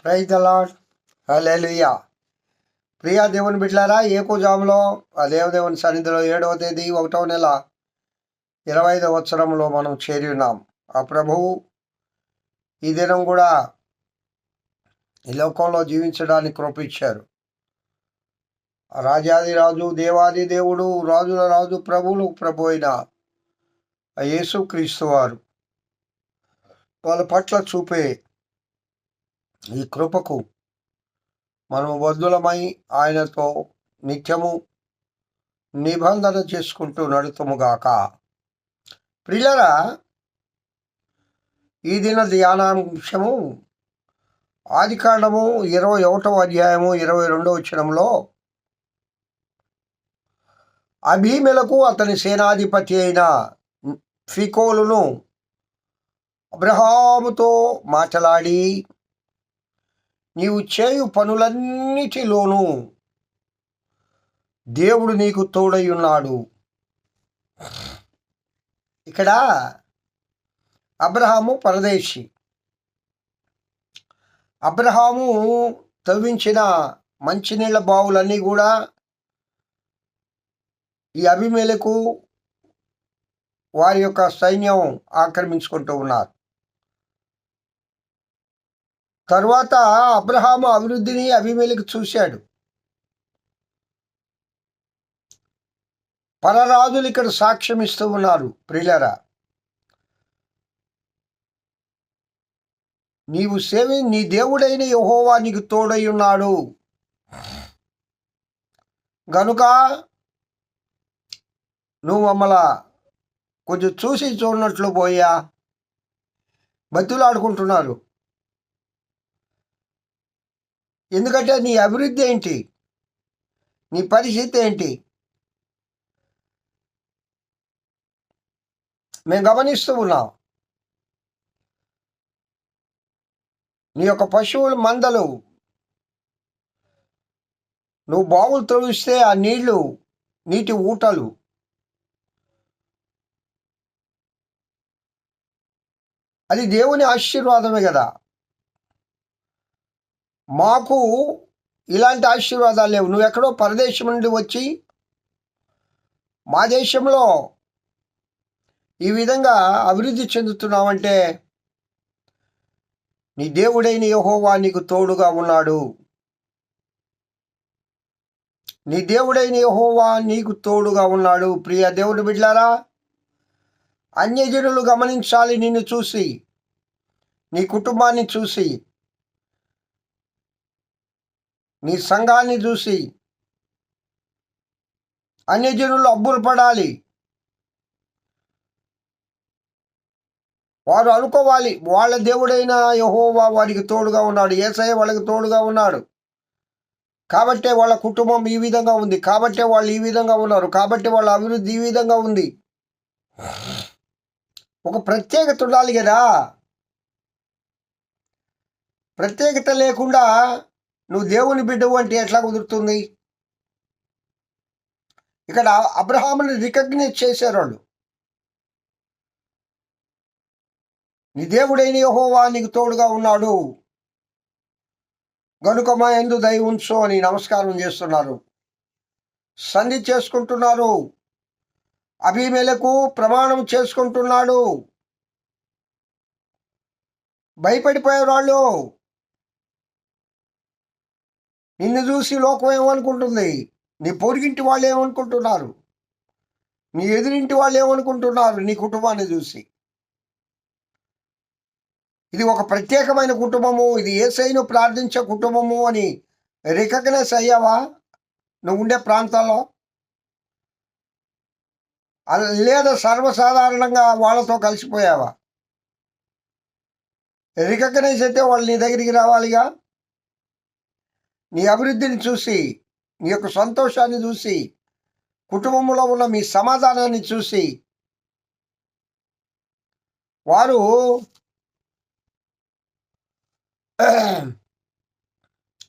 Praise the lord. Hallelujah. ప్రియా దేవుని బిడ్డలారా, ఏకోజాములో ఆ దేవదేవుని సన్నిధిలో 7వ తేదీ 1వ నెల 25వ సంవత్సరంలో మనం చేరి ఉన్నాం. ఆ ప్రభువు ఈ దినం కూడా ఈ లోకంలో జీవించడానికి కృపించారు. రాజాది రాజు, దేవాది దేవుడు, రాజుల రాజు, ప్రభువులు ప్రభు అయిన ఆ యేసు క్రీస్తు వారు వాళ్ళ పట్ల చూపే ఈ కృపకు మనము బద్ధులమై ఆయనతో నిత్యము నిబంధన చేసుకుంటూ నడుతుముగాక. ప్రియులారా, ఈ దిన ధ్యానాంశము ఆదికాండము 21వ అధ్యాయము 22వ వచనంలో అబీమెలకు అతని సేనాధిపతి అయిన ఫికోలును అబ్రహాముతో మాట్లాడి, నీవు చేయు పనులన్నిటిలోనూ దేవుడు నీకు తోడై ఉన్నాడు. ఇక్కడ అబ్రహాము పరదేశి. అబ్రహాము తవ్వించిన మంచినీళ్ళ బావులన్నీ కూడా ఈ అబీమెలెకు వారి యొక్క సైన్యం ఆక్రమించుకుంటూ ఉన్నారు. తరువాత అబ్రహాము అభివృద్ధిని అబీమెలెకు చూశాడు. పరరాజులు ఇక్కడ సాక్ష్యం ఇస్తూ ఉన్నారు. ప్రియులారా, నీ దేవుడైన యెహోవా నీకు తోడై ఉన్నాడు గనుక నువ్వు మమ్మల్ని కొంచెం చూసి చూడనట్లు పోయా బతులాడుకుంటున్నారు. ఎందుకంటే నీ అభివృద్ధి ఏంటి, నీ పరిస్థితి ఏంటి మేము గమనిస్తూ ఉన్నాం. నీ యొక్క పశువుల మందలు నువ్వు బావులు త్రవిస్తే ఆ నీటి ఊటలు అది దేవుని ఆశీర్వాదమే కదా. మాకు ఇలాంటి ఆశీర్వాదాలు లేవు. నువ్వు ఎక్కడో పరదేశం నుండి వచ్చి మా దేశంలో ఈ విధంగా అభివృద్ధి చెందుతున్నావంటే నీ దేవుడైన యెహోవా నీకు తోడుగా ఉన్నాడు. నీ దేవుడైన యెహోవా నీకు తోడుగా ఉన్నాడు. ప్రియ దేవుని బిడ్డలారా, అన్యజనులు గమనించాలి నిన్ను చూసి, నీ కుటుంబాన్ని చూసి, నీ సంఘాన్ని చూసి అన్యజనులు అబ్బులు పడాలి. వారు అనుకోవాలి వాళ్ళ దేవుడైన యెహోవా వారికి తోడుగా ఉన్నాడు, యేసయ్య వాళ్ళకి తోడుగా ఉన్నాడు, కాబట్టే వాళ్ళ కుటుంబం ఈ విధంగా ఉంది, కాబట్టే వాళ్ళు ఈ విధంగా ఉన్నారు, కాబట్టి వాళ్ళ అభివృద్ధి ఈ విధంగా ఉంది. ఒక ప్రత్యేకత ఉండాలి కదా. ప్రత్యేకత లేకుండా నువ్వు దేవుని బిడ్డవు అంటే ఎట్లా కుదురుతుంది? ఇక్కడ అబ్రహాముని రికగ్నైజ్ చేశారు వాళ్ళు. నీ దేవుడైన యెహోవా నీకు తోడుగా ఉన్నాడు గనుక మా యందు దయ ఉంచు అని నమస్కారం చేస్తున్నారు, సంధి చేసుకుంటున్నారు. అబీమెలెకు ప్రమాణం చేసుకుంటున్నాడు. భయపడిపోయారు వాళ్ళు. నిన్ను చూసి లోకం ఏమనుకుంటుంది, నీ పొరుగింటి వాళ్ళు ఏమనుకుంటున్నారు, నీ ఎదురింటి వాళ్ళు ఏమనుకుంటున్నారు నీ కుటుంబాన్ని చూసి. ఇది ఒక ప్రత్యేకమైన కుటుంబము, ఇది యేసయ్యను ప్రార్థించే కుటుంబము అని రికగ్నైజ్ అయ్యావా నువ్వు ఉండే ప్రాంతాల్లో? లేదా సర్వసాధారణంగా వాళ్ళతో కలిసిపోయావా? రికగ్నైజ్ అయితే వాళ్ళు నీ దగ్గరికి రావాలిగా. నీ అభివృద్ధిని చూసి, నీ యొక్క సంతోషాన్ని చూసి, కుటుంబంలో ఉన్న మీ సమాధానాన్ని చూసి వారు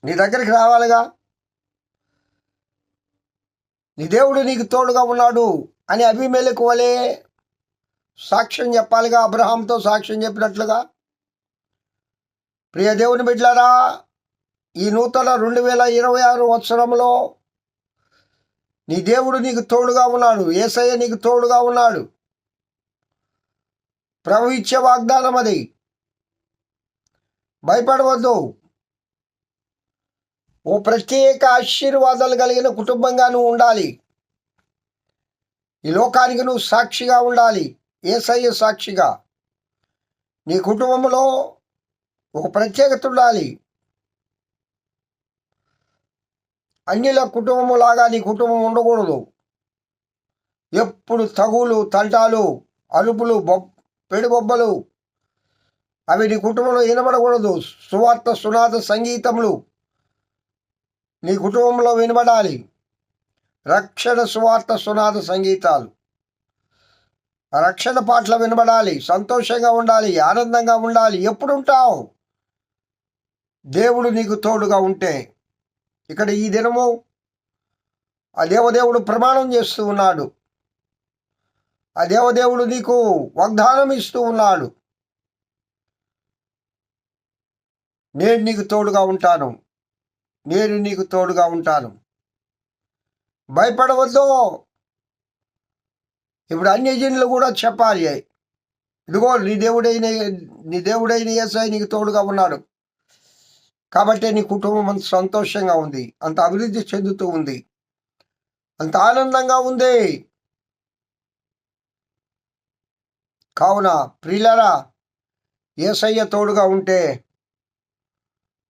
నీ దగ్గరికి రావాలిగా. నీ దేవుడు నీకు తోడుగా ఉన్నాడు అని అబీమెలెకు వలె సాక్ష్యం చెప్పాలిగా, అబ్రహాంతో సాక్ష్యం చెప్పినట్లుగా. ప్రియ దేవుని బిడ్డలారా, ఈ నూతన 2026 సంవత్సరంలో నీ దేవుడు నీకు తోడుగా ఉన్నాడు. యేసయ్య నీకు తోడుగా ఉన్నాడు. ప్రభు ఇచ్చే వాగ్దానం అది. భయపడవద్దు. ఓ ప్రత్యేక ఆశీర్వాదాలు కలిగిన కుటుంబంగా నువ్వు ఉండాలి. ఈ లోకానికి నువ్వు సాక్షిగా ఉండాలి. యేసయ్య సాక్షిగా నీ కుటుంబంలో ఒక ప్రత్యేకత ఉండాలి. అన్యుల కుటుంబములాగా నీ కుటుంబం ఉండకూడదు. ఎప్పుడు తగులు, తంటాలు, అరుపులు, పెడుబొబ్బలు అవి నీ కుటుంబంలో వినబడకూడదు. సువార్త, సునాద సంగీతములు నీ కుటుంబంలో వినబడాలి. రక్షణ సువార్త, సునాద సంగీతాలు, రక్షణ పాటలు వినబడాలి. సంతోషంగా ఉండాలి, ఆనందంగా ఉండాలి. ఎప్పుడు ఉంటావు? దేవుడు నీకు తోడుగా ఉంటే. ఇక్కడ ఈ దినము ఆ దేవదేవుడు ప్రమాణం చేస్తూ ఉన్నాడు. ఆ దేవదేవుడు నీకు వాగ్దానం ఇస్తూ ఉన్నాడు. నేను నీకు తోడుగా ఉంటాను, నేను నీకు తోడుగా ఉంటాను. భయపడవద్దు. ఇప్పుడు అన్యజనులు కూడా చెప్పాలి, ఇదిగో నీ దేవుడైన యేసయ్య నీకు తోడుగా ఉన్నాడు. కాబట్టి నీ కుటుంబం అంత సంతోషంగా ఉంది, అంత అభివృద్ధి చెందుతూ ఉంది, అంత ఆనందంగా ఉంది. కావున ప్రియులారా, యేసయ్య తోడుగా ఉంటే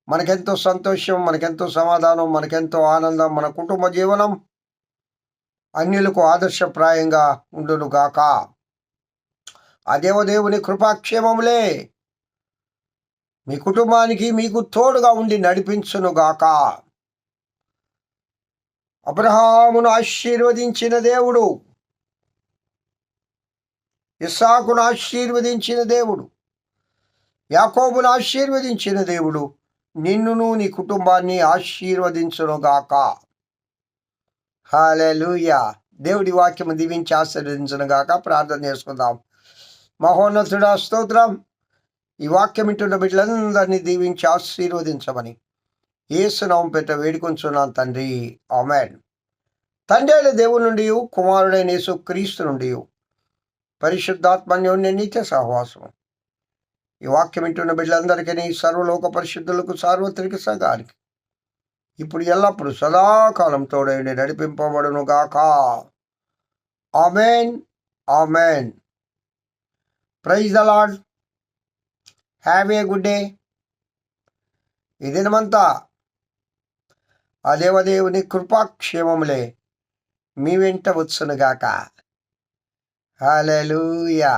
మనకెంతో సంతోషం, మనకెంతో సమాధానం, మనకెంతో ఆనందం. మన కుటుంబ జీవనం అన్యులకు ఆదర్శప్రాయంగా ఉండునుగాక. ఆ దేవదేవుని కృపాక్షేమములే మీ కుటుంబానికి మీకు తోడుగా ఉండి నడిపించునుగాక. అబ్రహామును ఆశీర్వదించిన దేవుడు, ఇస్సాకును ఆశీర్వదించిన దేవుడు, యాకోబును ఆశీర్వదించిన దేవుడు నిన్నును నీ కుటుంబాన్ని ఆశీర్వదించునుగాక. హల్లెలూయా. దేవుడి వాక్యము దీవించి ఆశీర్వదించునుగాక. ప్రార్థన చేసుకుందాం. మహోన్నతుడా, స్తోత్రం. ఈ వాక్యం వింటున్న బిడ్డలందరినీ దీవించి ఆశీర్వదించమని యేసు నామమున పేరిట వేడుకొంచున్నాను తండ్రి. ఆమేన్. తండ్రి అయిన దేవుని నుండి, కుమారుడైన యేసు క్రీస్తు నుండి, పరిశుద్ధాత్మన్యోన్య నిత్య సహవాసం ఈ వాక్యం వింటున్న బిడ్డలందరికీ, సర్వలోక పరిశుద్ధులకు, సార్వత్రిక సంఘానికి ఇప్పుడు ఎల్లప్పుడు సదాకాలం తోడైండి నడిపింపబడును గాక. ఆమేన్, ఆమేన్. Praise the lord. Have a good day. ఈ దినమంతా ఆ దేవదేవుని కృపాక్షేమములే మీ వెంట వచ్చునుగాక. హల్లెలూయా.